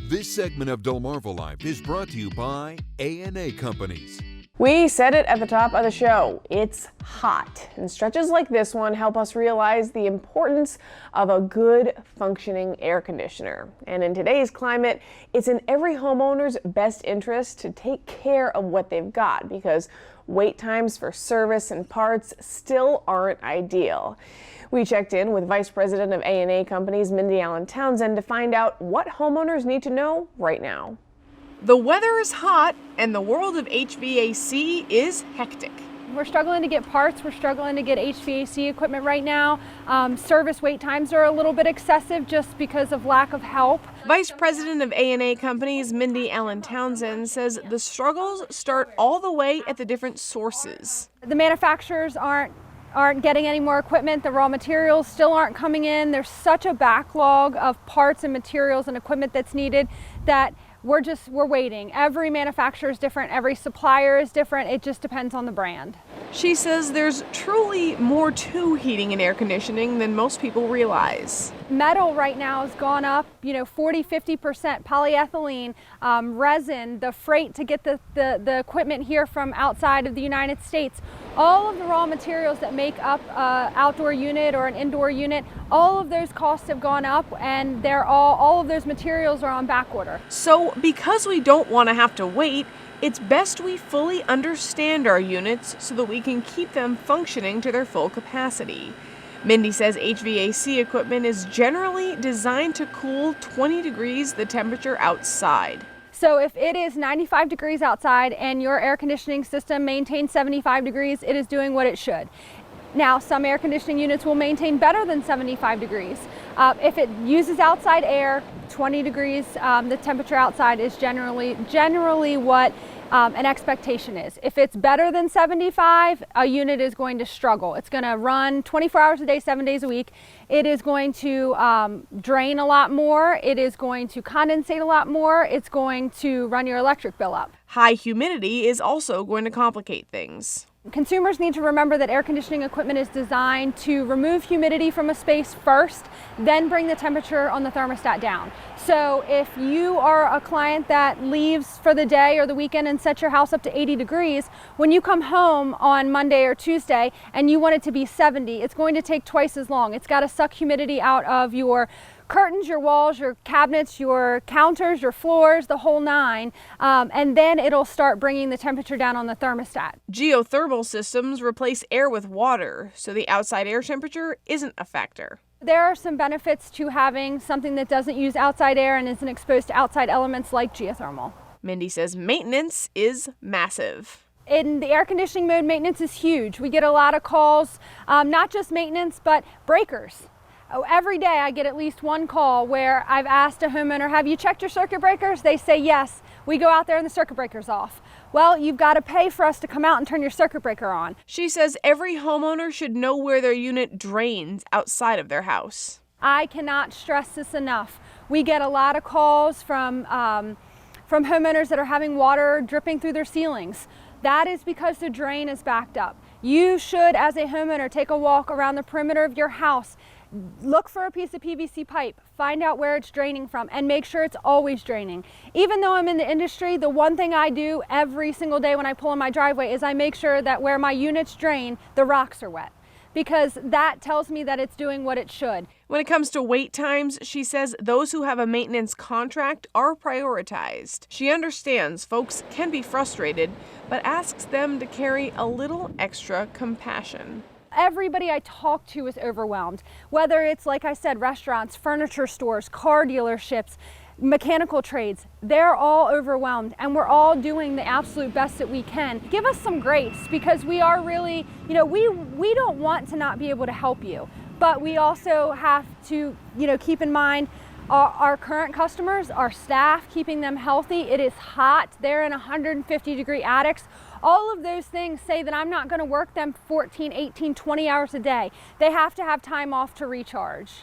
This segment of Delmarva Life is brought to you by A&A Companies. We said it at the top of the show, it's hot, and stretches like this one help us realize the importance of a good functioning air conditioner. And in today's climate, it's in every homeowner's best interest to take care of what they've got because wait times for service and parts still aren't ideal. We checked in with Vice President of A&A Companies, Mindy Allen Townsend, to find out what homeowners need to know right now. The weather is hot and the world of HVAC is hectic. We're struggling to get parts, we're struggling to get HVAC equipment right now. Service wait times are a little bit excessive just because of lack of help. Vice President of A&A Companies, Mindy Allen Townsend, says the struggles start all the way at the different sources. The manufacturers aren't getting any more equipment. The raw materials still aren't coming in. There's such a backlog of parts and materials and equipment that's needed that we're waiting. Every manufacturer is different, every supplier is different. It just depends on the brand. She says there's truly more to heating and air conditioning than most people realize. Metal right now has gone up, 40-50%. Polyethylene, resin, the freight to get the equipment here from outside of the United States. All of the raw materials that make up an outdoor unit or an indoor unit, all of those costs have gone up, and all of those materials are on back order. So because we don't want to have to wait, it's best we fully understand our units so that we can keep them functioning to their full capacity. Mindy says HVAC equipment is generally designed to cool 20 degrees the temperature outside. So if it is 95 degrees outside and your air conditioning system maintains 75 degrees, it is doing what it should. Now, some air conditioning units will maintain better than 75 degrees. If it uses outside air, 20 degrees, the temperature outside is generally what an expectation is. If it's better than 75, a unit is going to struggle. It's going to run 24 hours a day, 7 days a week. It is going to drain a lot more. It is going to condensate a lot more. It's going to run your electric bill up. High humidity is also going to complicate things. Consumers need to remember that air conditioning equipment is designed to remove humidity from a space first, then bring the temperature on the thermostat down. So if you are a client that leaves for the day or the weekend and sets your house up to 80 degrees, when you come home on Monday or Tuesday and you want it to be 70, it's going to take twice as long. It's got to suck humidity out of your curtains, your walls, your cabinets, your counters, your floors, the whole nine, and then it'll start bringing the temperature down on the thermostat. Geothermal systems replace air with water, so the outside air temperature isn't a factor. There are some benefits to having something that doesn't use outside air and isn't exposed to outside elements like geothermal. Mindy says maintenance is massive. In the air conditioning mode, maintenance is huge. We get a lot of calls, not just maintenance, but breakers. Every day I get at least one call where I've asked a homeowner, have you checked your circuit breakers? They say yes. We go out there and the circuit breaker's off. Well, you've got to pay for us to come out and turn your circuit breaker on. She says every homeowner should know where their unit drains outside of their house. I cannot stress this enough. We get a lot of calls from homeowners that are having water dripping through their ceilings. That is because the drain is backed up. You should, as a homeowner, take a walk around the perimeter of your house. Look for a piece of PVC pipe, find out where it's draining from, and make sure it's always draining. Even though I'm in the industry, the one thing I do every single day when I pull in my driveway is I make sure that where my units drain, the rocks are wet, because that tells me that it's doing what it should. When it comes to wait times, she says those who have a maintenance contract are prioritized. She understands folks can be frustrated, but asks them to carry a little extra compassion. Everybody I talk to is overwhelmed, whether it's, like I said, restaurants, furniture stores, car dealerships, mechanical trades. They're all overwhelmed, and we're all doing the absolute best that we can. Give us some grace, because we are really, we don't want to not be able to help you, but we also have to, keep in mind our current customers, our staff, keeping them healthy. It is hot. They're in 150-degree attics. All of those things say that I'm not going to work them 14, 18, 20 hours a day. They have to have time off to recharge.